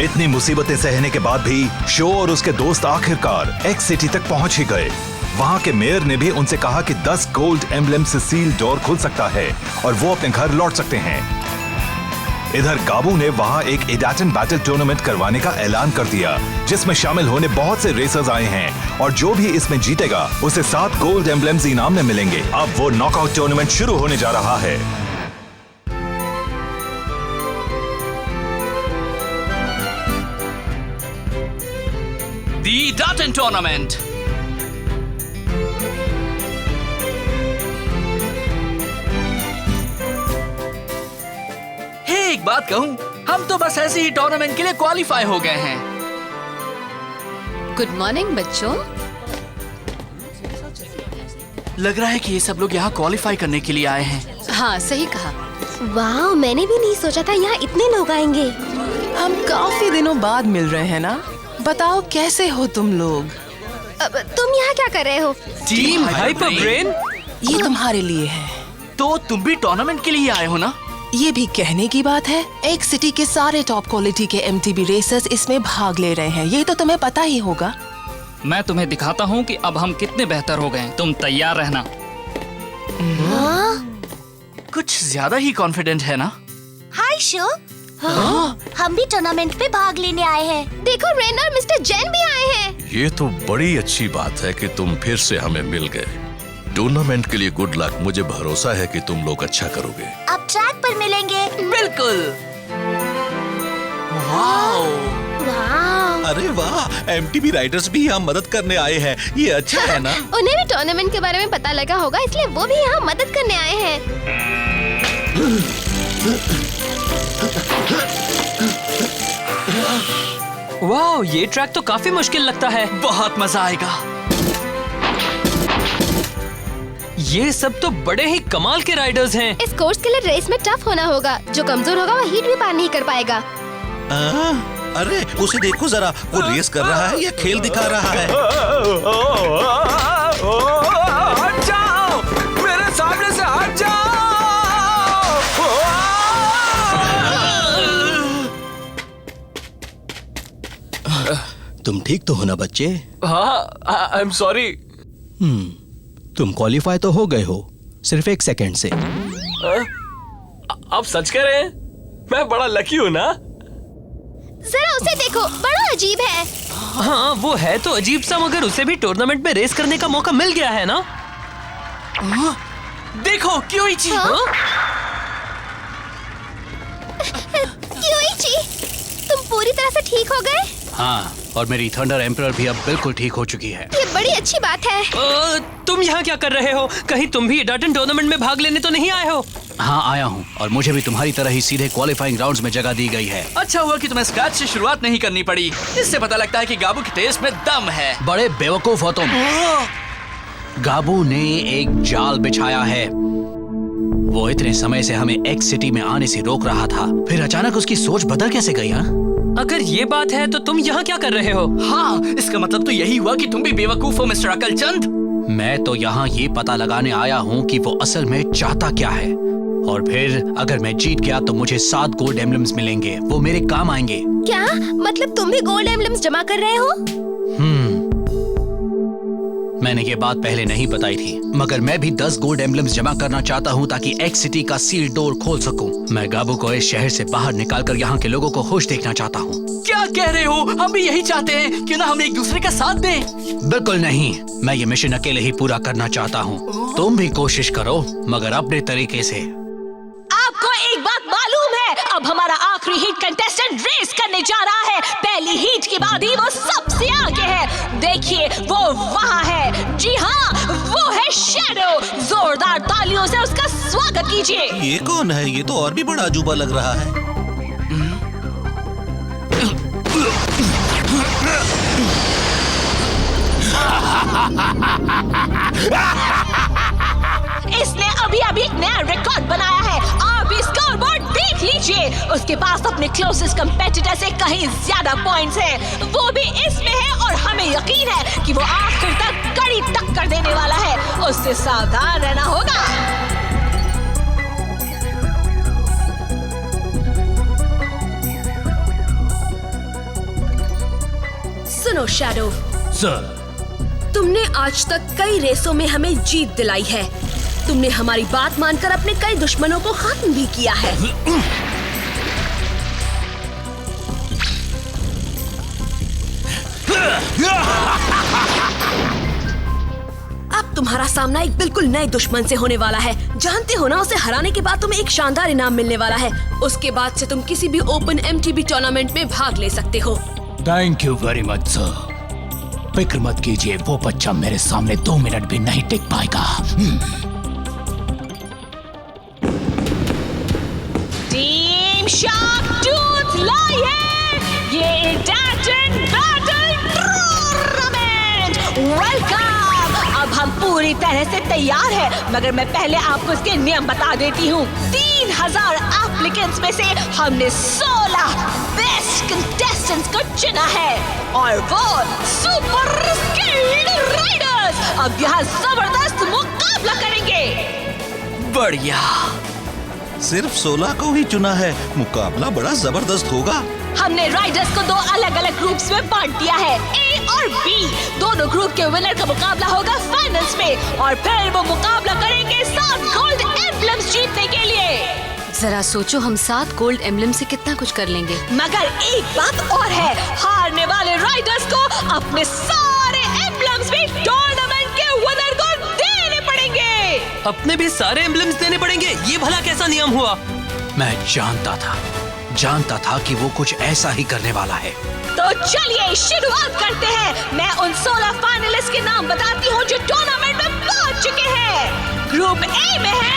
इतनी मुसीबतें सहने के बाद भी शो और उसके दोस्त आखिरकार एक्स सिटी तक पहुंच ही गए। वहां के मेयर ने भी उनसे कहा कि 10 गोल्ड एम्बलम से सील डोर खुल सकता है और वो अपने घर लौट सकते हैं। इधर गाबू ने वहां एक एडाटन बैटल टूर्नामेंट करवाने का ऐलान कर दिया, जिसमें शामिल होने बहुत से रेसर्स आए हैं और जो भी इसमें जीतेगा उसे 7 गोल्ड एम्बलम्स इनाम में मिलेंगे। अब वो नॉकआउट टूर्नामेंट शुरू होने जा रहा है। The Edaten Tournament। एक बात कहूं, हम तो बस ऐसे ही टूर्नामेंट के लिए क्वालिफाई हो गए हैं। गुड मॉर्निंग बच्चों। लग रहा है कि ये सब लोग यहाँ क्वालिफाई करने के लिए आए हैं। हाँ सही कहा। वाह, मैंने भी नहीं सोचा था यहाँ इतने लोग आएंगे। हम काफी दिनों बाद मिल रहे हैं ना। बताओ कैसे हो तुम लोग? अब तुम यहाँ क्या कर रहे हो? टीम हाइपर ब्रेन, ये तुम्हारे लिए है। तो तुम भी टूर्नामेंट के लिए आए हो ना? ये भी कहने की बात है। एक सिटी के सारे टॉप क्वालिटी के एमटीबी रेसर्स इसमें भाग ले रहे हैं, ये तो तुम्हें पता ही होगा। मैं तुम्हें दिखाता हूँ कि अब हम कितने बेहतर हो गए। तुम तैयार रहना। कुछ ज्यादा ही कॉन्फिडेंट है ना? हाय शो। हम भी टूर्नामेंट पे भाग लेने आए हैं। देखो रेन और मिस्टर जैन भी आए हैं। ये तो बड़ी अच्छी बात है कि तुम फिर से हमें मिल गए। टूर्नामेंट के लिए गुड लक। मुझे भरोसा है कि तुम लोग अच्छा करोगे। अब ट्रैक पर मिलेंगे। बिल्कुल। वाओ। वाह। अरे वाह, एमटीबी राइडर्स भी यहाँ मदद करने आए हैं। ये अच्छा है ना? उन्हें भी टूर्नामेंट के बारे में पता लगा होगा, इसलिए वो भी यहाँ मदद करने आए हैं। वाह, ये ट्रैक तो काफी मुश्किल लगता है। बहुत मजा आएगा। ये सब तो बड़े ही कमाल के राइडर्स हैं। इस कोर्स के लिए रेस में टफ होना होगा। जो कमजोर होगा वो हीट भी पार नहीं कर पाएगा। अरे उसे देखो जरा, वो रेस कर रहा है या खेल दिखा रहा है? हट जाओ, मेरे सामने से हट जाओ। तुम ठीक तो हो ना बच्चे? हाँ, आई एम सॉरी। तुम क्वालिफाई तो हो गए हो, सिर्फ 1 सेकंड से। आप सच कह रहे हैं? मैं बड़ा लकी हूँ ना? जरा उसे देखो, बड़ा अजीब है। हाँ वो है तो अजीब सा, मगर उसे भी टूर्नामेंट में रेस करने का मौका मिल गया है ना। देखो क्योइची। क्योइची, तुम पूरी तरह से ठीक हो गए? हाँ, और मेरी थंडर एम्परर भी अब बिल्कुल ठीक हो चुकी है। ये बड़ी अच्छी बात है। तुम यहाँ क्या कर रहे हो? कहीं तुम भी एडाटन टूर्नामेंट में भाग लेने तो नहीं आए हो? हाँ आया हूँ, और मुझे भी तुम्हारी तरह ही सीधे क्वालिफाइंग राउंड्स में जगह दी गई है। अच्छा हुआ कि तुम्हें स्क्रैच से शुरुआत नहीं करनी पड़ी। इससे पता लगता है कि गाबू के टेस्ट में दम है। बड़े बेवकूफ हो तुम। गाबू ने एक जाल बिछाया है। वो इतने समय से हमें एक्स सिटी में आने से रोक रहा था, फिर अचानक उसकी सोच बदल कैसे गई? हाँ, अगर ये बात है तो तुम यहाँ क्या कर रहे हो? हाँ, इसका मतलब तो यही हुआ कि तुम भी बेवकूफ हो मिस्टर अकलचंद। मैं तो यहाँ ये पता लगाने आया हूँ कि वो असल में चाहता क्या है, और फिर अगर मैं जीत गया तो मुझे 7 गोल्ड एम्बलम्स मिलेंगे। वो मेरे काम आएंगे। क्या मतलब तुम भी गोल्ड एम्बलम्स जमा कर रहे हो? मैंने ये बात पहले नहीं बताई थी, मगर मैं भी 10 गोल्ड एम्बलम्स जमा करना चाहता हूँ ताकि एक्स सिटी का सील डोर खोल सकूं। मैं गाबू को इस शहर से बाहर निकालकर यहाँ के लोगों को खुश देखना चाहता हूँ। क्या कह रहे हो? हम भी यही चाहते हैं। क्यों ना हम एक दूसरे का साथ दें? बिल्कुल नहीं, मैं ये मिशन अकेले ही पूरा करना चाहता हूँ। तुम भी कोशिश करो, मगर अपने तरीके से। आपको एक बात मालूम है? अब हमारा आखिरी हीट कंटेस्टेंट रेस करने जा रहा है। पहली हीट के बाद ही वो सबसे आगे है। देखिए वो वहाँ है। जी हाँ, वो है शैडो। जोरदार तालियों से उसका स्वागत कीजिए। ये कौन है? ये तो और भी बड़ा अजूबा लग रहा है। इसने अभी अभी एक नया रिकॉर्ड बनाया है। आप स्कोरबोर्ड देख लीजिए। उसके पास अपने क्लोजेस्ट कंपेटिटर से कहीं ज्यादा पॉइंट्स हैं। वो भी इसमें है और हमें यकीन है कि वो आखिर तक कड़ी टक्कर देने वाला है। उससे सावधान रहना होगा। सुनो शैडो, सर, तुमने आज तक कई रेसों में हमें जीत दिलाई है। तुमने हमारी बात मानकर अपने कई दुश्मनों को खत्म भी किया है। अब तुम्हारा सामना एक बिल्कुल नए दुश्मन से होने वाला है। जानते हो ना, उसे हराने के बाद तुम्हें एक शानदार इनाम मिलने वाला है। उसके बाद से तुम किसी भी ओपन एमटीबी टूर्नामेंट में भाग ले सकते हो। Thank you very much sir. फिक्र मत कीजिए, वो बच्चा मेरे सामने 2 मिनट भी नहीं टिक पाएगा। टीम शार्क टूथ लाइए ये इटाचिन बैटल टूर्नामेंट। वेलकम। अब हम पूरी तरह से तैयार हैं, मगर मैं पहले आपको इसके नियम बता देती हूँ। 3000 एप्लीकेंट्स में से हमने 16 बेस्ट कंटेस्टेंट्स को चुना है, और वो सुपर स्किल्ड राइडर्स अब यहाँ जबरदस्त मुकाबला करेंगे। बढ़िया। सिर्फ 16 को ही चुना है, मुकाबला बड़ा जबरदस्त होगा। हमने राइडर्स को 2 अलग-अलग ग्रुप्स में बांट दिया है, ए और बी। दोनों ग्रुप के विनर का मुकाबला होगा फाइनल्स में, और फिर वो मुकाबला करेंगे 7 गोल्ड एम्बलम्स जीतने के लिए। जरा सोचो, हम 7 गोल्ड एम्बलम से कितना कुछ कर लेंगे। मगर एक बात और है, हारने वाले राइडर्स को अपने सारे एम्बलम्स भी टूर्नामेंट के विनर को देने पड़ेंगे। अपने भी सारे एम्बलम्स देने पड़ेंगे? ये भला कैसा नियम हुआ? मैं जानता था कि वो कुछ ऐसा ही करने वाला है। तो चलिए शुरुआत करते हैं। मैं उन 16 फाइनलिस्ट के नाम बताती हूँ जो टूर्नामेंट में पहुँच चुके हैं। ग्रुप ए में है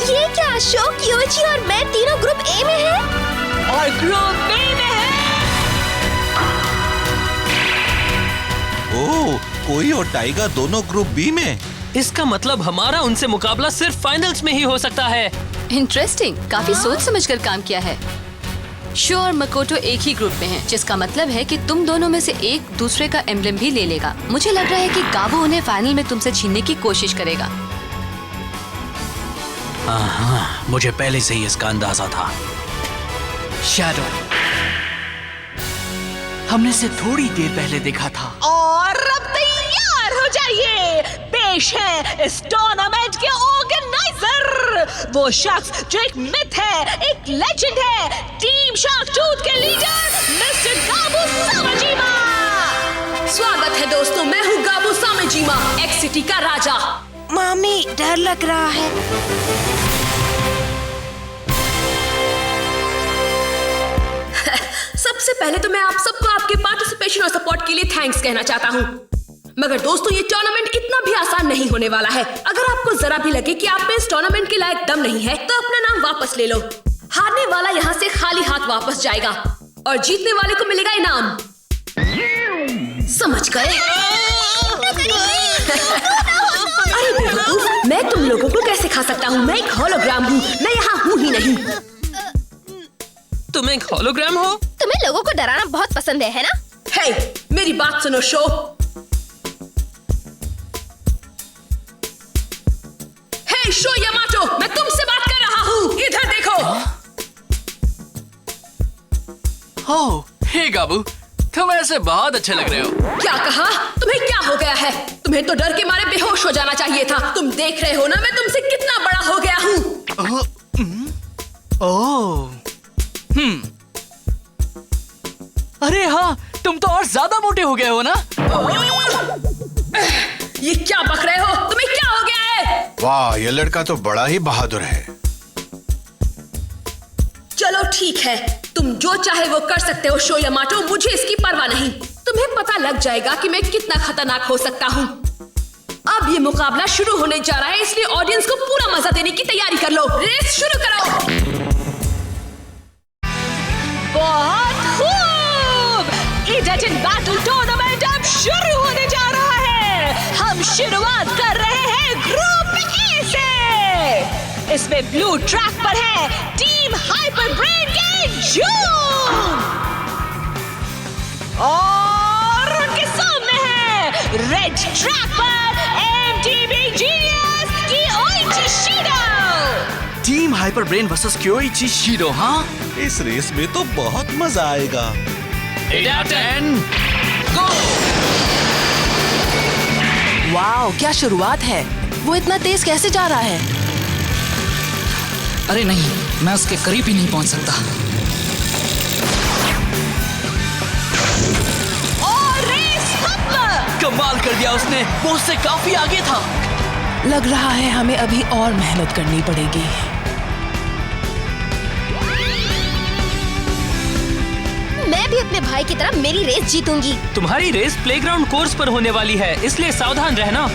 ये क्या, अशोक, योची और मैं तीनों ग्रुप ए में हैं? और ग्रुप बी में है ओह, कोई और टाइगर दोनों ग्रुप बी में। इसका मतलब हमारा उनसे मुकाबला सिर्फ फाइनल्स में ही हो सकता है। इंटरेस्टिंग, काफी सोच समझकर काम किया है। शो और मकोटो एक ही ग्रुप में हैं, जिसका मतलब है कि तुम दोनों में से एक दूसरे का एम्बलम भी ले लेगा। मुझे लग रहा है कि गाबू उन्हें फाइनल में तुमसे छीनने की कोशिश करेगा। हाँ, मुझे पहले से ही इसका अंदाजा था। शैडो, हमने इसे थोड़ी देर पहले देखा था। और अब तैयार हो जाइए। पेश है इस टूर्नामेंट के ऑर्गेनाइजर, वो शख्स जो एक मिथ है, एक लेजेंड है, टीम शार्क टूथ के लीडर मिस्टर गाबू सामेजिमा। स्वागत है दोस्तों, मैं हूँ गाबू सामेजिमा, एक्स सिटी का राजा। मामी, डर लग रहा है। सबसे पहले तो मैं आप सबको आपके पार्टिसिपेशन और सपोर्ट के लिए थैंक्स कहना चाहता हूँ। मगर दोस्तों, ये टूर्नामेंट इतना भी आसान नहीं होने वाला है। अगर आपको जरा भी लगे कि आप में इस टूर्नामेंट के लायक दम नहीं है, तो अपना नाम वापस ले लो। हारने वाला यहाँ से खाली हाथ वापस जाएगा, और जीतने वाले को मिलेगा इनाम। समझ गए? अरे बेवकूफ, मैं तुम लोगों को कैसे खा सकता हूँ? मैं एक होलोग्राम हूँ, मैं यहाँ हूँ ही नहीं। तुम एक होलोग्राम हो? तुम्हें लोगों को डराना बहुत पसंद है ना? हे, मेरी बात सुनो शो। हे शो यामाटो, मैं तुमसे बात कर रहा हूँ, इधर देखो। ओह, हे गाबू, तुम ऐसे बहुत अच्छे लग रहे हो। क्या कहा? तुम्हें क्या हो गया है? तुम्हें तो डर के मारे बेहोश हो जाना चाहिए था। तुम देख रहे हो ना मैं तुमसे कितना बड़ा हो गया हूँ। ओह, अरे हाँ, तुम तो और ज्यादा मोटे हो गए हो ना? ये क्या बक रहे हो? तुम्हें क्या हो गया है? वाह, ये लड़का तो बड़ा ही बहादुर है। चलो ठीक है, तुम जो चाहे वो कर सकते हो शो यामाटो, मुझे इसकी परवाह नहीं। तुम्हें पता लग जाएगा कि मैं कितना खतरनाक हो सकता हूँ। अब ये मुकाबला शुरू होने जा रहा है, इसलिए ऑडियंस को पूरा मजा देने की तैयारी कर लो। रेस शुरू करो। बहुत खूब, इटाचिन बैटल टूर्नामेंट अब शुरू होने जा रहा है। हम शुरुआत कर रहे हैं ग्रुप ए से। इसमें ब्लू ट्रैक पर है टीम हाइपर ब्रेन के जून, और उनके सामने है रेड ट्रैक पर MTBGS की ओइची शिडो। टीम हाइपर ब्रेन वर्सेस क्योइची शिरो। हाँ, इस रेस में तो बहुत मजा आएगा। 8 out of 10 गो। वाओ, क्या शुरुआत है। वो इतना तेज कैसे जा रहा है? अरे नहीं, मैं उसके करीब ही नहीं पहुंच सकता। और रेस खत्म। कमाल कर दिया उसने, वो उससे काफी आगे था। लग रहा है हमें अभी और मेहनत करनी पड़ेगी। मैं भी अपने भाई की तरह मेरी रेस जीतूंगी। तुम्हारी रेस प्लेग्राउंड कोर्स पर होने वाली है, इसलिए सावधान रहना।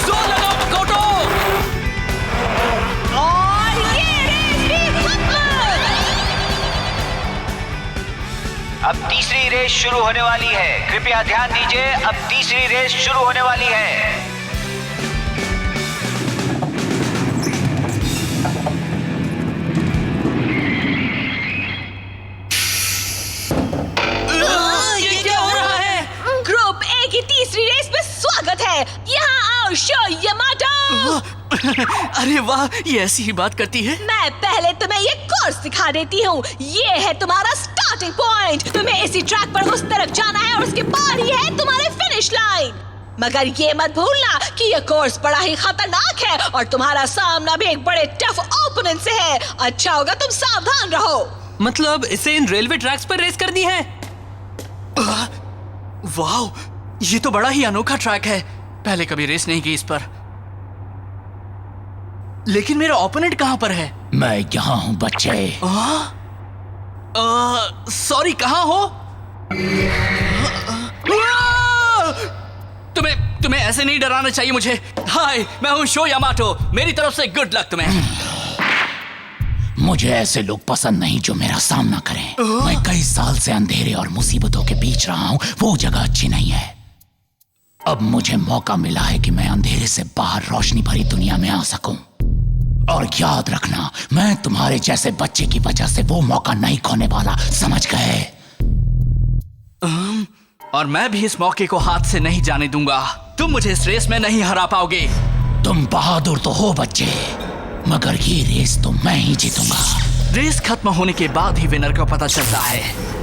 जोर लगाओ मकोटो। और ये रेस भी खत्म। अब तीसरी रेस शुरू होने वाली है। कृपया ध्यान दीजिए, अब तीसरी रेस शुरू होने वाली है। ये क्या हो रहा है? ग्रुप ए की तीसरी रेस में स्वागत है। यहाँ आओ शो यामाटो। अरे वाह, ये ऐसी ही बात करती है। मैं पहले तुम्हें ये कोर्स दिखा देती हूँ। ये है तुम्हारा स्टार्टिंग पॉइंट। तुम्हें इसी ट्रैक पर उस तरफ जाना है और उसके बाद ही है तुम्हारे फिनिश लाइन। मगर ये मत भूलना कि ये कोर्स बड़ा ही खतरनाक है और तुम्हारा सामना भी एक बड़े टफ ओपोनेंट से है। अच्छा होगा तुम सावधान रहो। मतलब इसे इन रेलवे ट्रैक्स पर रेस करनी है? वाह, ये तो बड़ा ही अनोखा ट्रैक है। पहले कभी रेस नहीं की इस पर। लेकिन मेरा ओपोनेंट कहाँ पर है? मैं यहाँ हूँ बच्चे। सॉरी, कहाँ हो? तुम्हें ऐसे नहीं डराना चाहिए मुझे। हाय, मैं हूँ शो यामाटो। मेरी तरफ से गुड लक तुम्हें। मुझे ऐसे लोग पसंद नहीं जो मेरा सामना करें। मैं कई साल से अंधेरे और मुसीबतों के बीच रहा हूँ। वो जगह अच्छी नहीं है। अब मुझे मौका मिला है कि मैं अंधेरे से बाहर रोशनी भरी दुनिया में आ सकूं। और याद रखना, मैं तुम्हारे जैसे बच्चे की वजह से वो मौका नहीं खोने वाला, समझ गए? और मैं भी इस मौके को हाथ से नहीं जाने दूंगा। तुम मुझे इस रेस में नहीं हरा पाओगे। तुम बहादुर तो हो बच्चे, मगर ये रेस तो मैं ही जीतूंगा। रेस खत्म होने के बाद ही विनर का पता चलता है।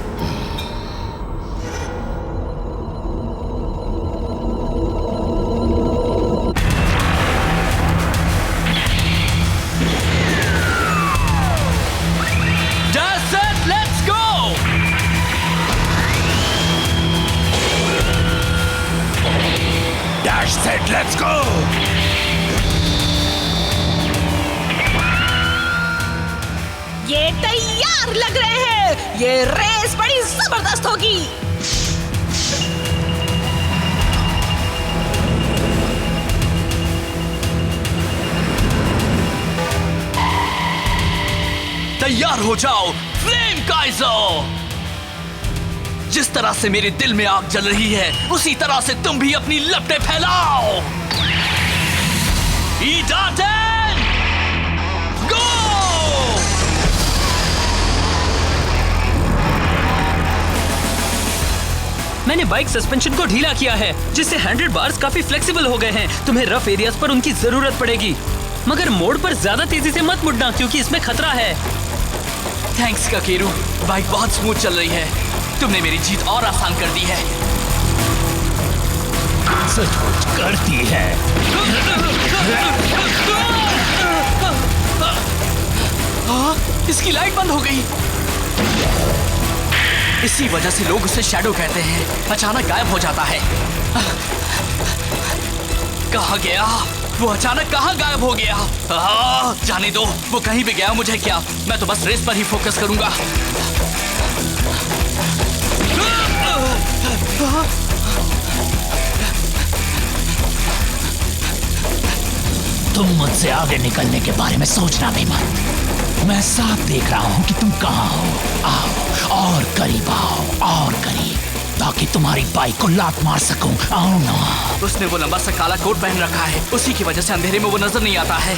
Let's go! ये तैयार लग रहे हैं। ये रेस बड़ी जबरदस्त होगी। तैयार हो जाओ, फ्लेम काइजो। जिस तरह से मेरे दिल में आग जल रही है, उसी तरह से तुम भी अपनी लपटें फैलाओ। ईडाटेन, गो! मैंने बाइक सस्पेंशन को ढीला किया है, जिससे हैंडल बार्स काफी फ्लेक्सिबल हो गए हैं। तुम्हें रफ एरियाज पर उनकी जरूरत पड़ेगी, मगर मोड़ पर ज्यादा तेजी से मत मुड़ना क्योंकि इसमें खतरा है। थैंक्स काकेरू, बाइक बहुत स्मूथ चल रही है। तुमने मेरी जीत और आसान कर दी है। सचमुच करती है। इसकी लाइट बंद हो गई। इसी वजह से लोग उसे शैडो कहते हैं। अचानक गायब हो जाता है। कहाँ गया वो? अचानक कहाँ गायब हो गया? जाने दो, वो कहीं भी गया मुझे क्या, मैं तो बस रेस पर ही फोकस करूंगा। तुम मुझसे आगे निकलने के बारे में सोचना भी मत। मैं साफ देख रहा हूँ कि तुम कहाँ हो। आओ और करीब आओ, और करीब, ताकि तुम्हारी बाइक को लात मार सकूं। आओ ना। उसने वो लंबा सा काला कोट पहन रखा है, उसी की वजह से अंधेरे में वो नजर नहीं आता है।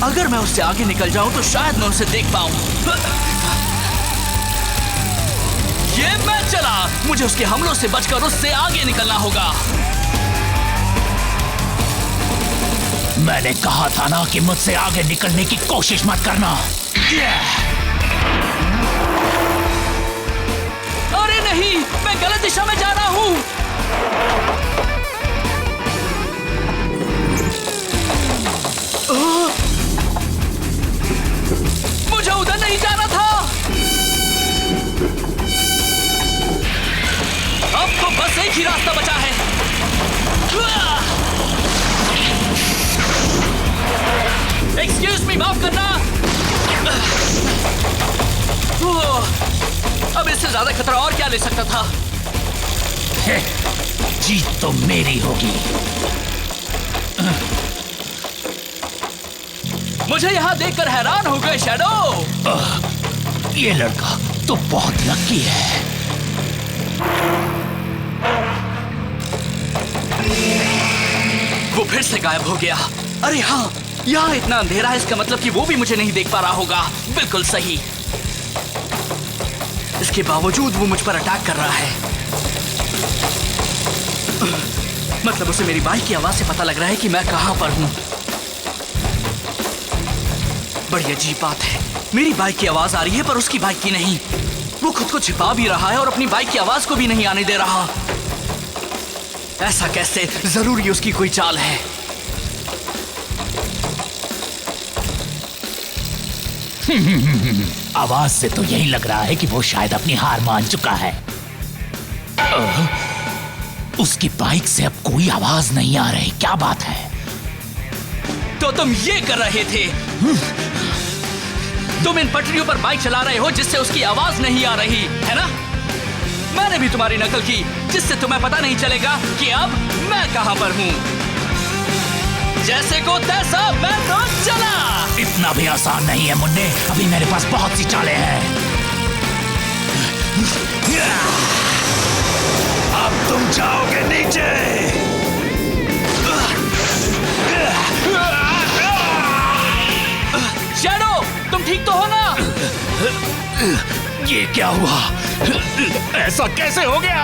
अगर मैं उससे आगे निकल जाऊं तो शायद मैं उसे देख पाऊं। ये मैच चला। मुझे उसके हमलों से बचकर उससे आगे निकलना होगा। मैंने कहा था ना कि मुझसे आगे निकलने की कोशिश मत करना। अरे नहीं, मैं गलत दिशा में जा रहा हूँ। मुझे उधर नहीं जाना था। अब तो बस एक ही रास्ता बचा है। एक्सक्यूज मी, माफ करना। अब इससे ज्यादा खतरा और क्या ले सकता था। जीत तो मेरी होगी। मुझे यहाँ देखकर हैरान हो गए शैडो। ये लड़का तो बहुत लकी है। वो फिर से गायब हो गया। अरे हाँ, यहाँ इतना अंधेरा है, इसका मतलब कि वो भी मुझे नहीं देख पा रहा होगा। बिल्कुल सही। इसके बावजूद वो मुझ पर अटैक कर रहा है। मतलब उसे मेरी बाइक की आवाज से पता लग रहा है कि मैं कहां पर हूं। बड़ी अजीब बात है, मेरी बाइक की आवाज आ रही है पर उसकी बाइक की नहीं। वो खुद को छिपा भी रहा है और अपनी बाइक की आवाज को भी नहीं आने दे रहा। ऐसा कैसे? जरूर ये उसकी कोई चाल है। आवाज से तो यही लग रहा है कि वो शायद अपनी हार मान चुका है। उसकी बाइक से अब कोई आवाज नहीं आ रही। क्या बात है? तो तुम ये कर रहे थे? तुम इन पटरियों पर बाइक चला रहे हो जिससे उसकी आवाज नहीं आ रही है ना? मैंने भी तुम्हारी नकल की जिससे तुम्हें पता नहीं चलेगा कि अब मैं कहां पर हूं। जैसे को तैसा मैं तो चला। इतना भी आसान नहीं है मुन्ने, अभी मेरे पास बहुत सी चालें हैं। अब तुम जाओगे नीचे। शैडो, तुम ठीक तो हो ना? ये क्या हुआ? ऐसा कैसे हो गया?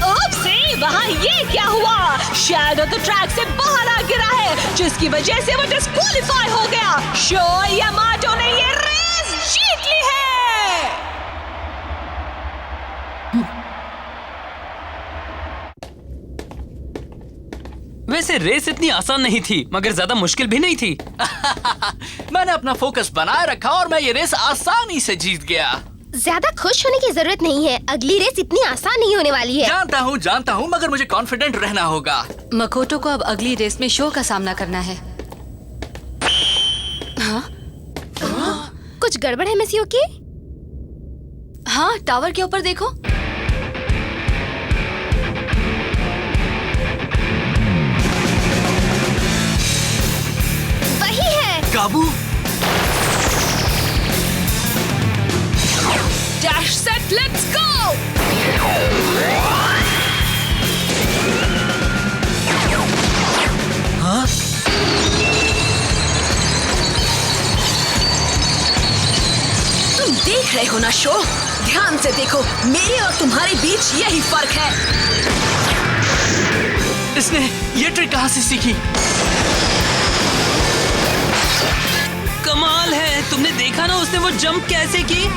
ओप्सी, वहाँ ये क्या हुआ? शैडो तो ट्रैक से बाहर आ गिरा है, जिसकी वजह से वो डिस्क्वालीफाई हो गया। शो यामाटो ने ये रेस जीत ली है। वैसे रेस इतनी आसान नहीं थी, मगर ज्यादा मुश्किल भी नहीं थी। मैंने अपना फोकस बनाए रखा और मैं ये रेस आसानी से जीत गया। ज्यादा खुश होने की जरूरत नहीं है, अगली रेस इतनी आसान नहीं होने वाली है। जानता हूँ, मगर मुझे कॉन्फिडेंट रहना होगा। मकोटो को अब अगली रेस में शो का सामना करना है। हाँ? कुछ गड़बड़ है मिस युकी? हाँ, टावर के ऊपर देखो। वही है। काबू। Dash set, let's go. हाँ? तुम देख रहे हो ना शो? ध्यान से देखो, मेरे और तुम्हारे बीच यही फर्क है। इसने ये ट्रिक कहाँ से सीखी? कमाल है, तुमने देखा ना उसने वो जंप कैसे की?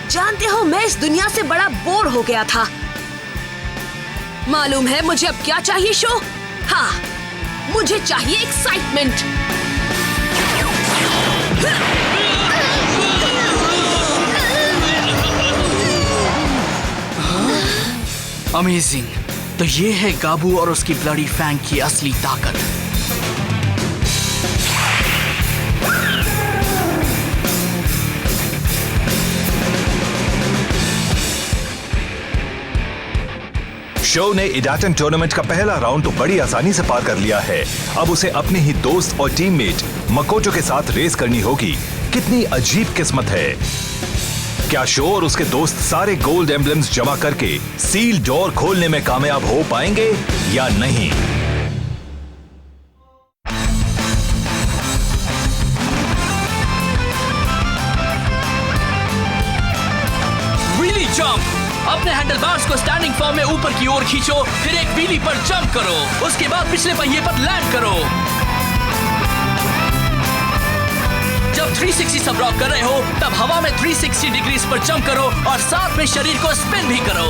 जानते हो, मैं इस दुनिया से बड़ा बोर हो गया था। मालूम है मुझे अब क्या चाहिए शो? हाँ, मुझे चाहिए एक्साइटमेंट। अमेजिंग। तो ये है गाबू और उसकी ब्लडी फैंग की असली ताकत। शो ने इडाटन टूर्नामेंट का पहला राउंड तो बड़ी आसानी से पार कर लिया है। अब उसे अपने ही दोस्त और टीममेट मकोटो के साथ रेस करनी होगी कितनी अजीब किस्मत है। क्या शो और उसके दोस्त सारे गोल्ड एम्बलम्स जमा करके सील डोर खोलने में कामयाब हो पाएंगे या नहीं? Wheelie jump. अपने हैंडल बार्स को स्टैंडिंग फॉर्म में ऊपर की ओर खींचो, फिर एक व्हीली पर जंप करो, उसके बाद पिछले पहिए पर लैंड करो। जब 360 सब रॉक कर रहे हो तब हवा में 360 डिग्रीज पर जंप करो और साथ में शरीर को स्पिन भी करो।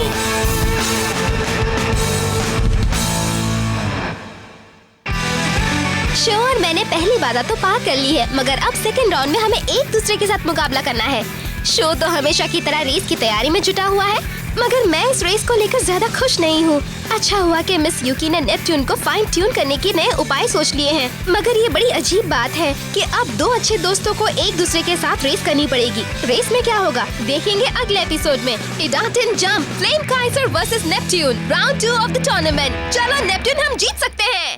श्योर, मैंने पहली बाधा तो पार कर ली है, मगर अब सेकंड राउंड में हमें एक दूसरे के साथ मुकाबला करना है। शो तो हमेशा की तरह रेस की तैयारी में जुटा हुआ है, मगर मैं इस रेस को लेकर ज्यादा खुश नहीं हूँ। अच्छा हुआ कि मिस यूकी ने नेपट्यून को फाइन ट्यून करने के नए उपाय सोच लिए हैं, मगर ये बड़ी अजीब बात है कि अब दो अच्छे दोस्तों को एक दूसरे के साथ रेस करनी पड़ेगी। रेस में क्या होगा देखेंगे अगले एपिसोड में। Idaten jump, flame Kaiser versus Neptune, round 2 of the tournament. चलो नेपट्यून, हम जीत सकते हैं।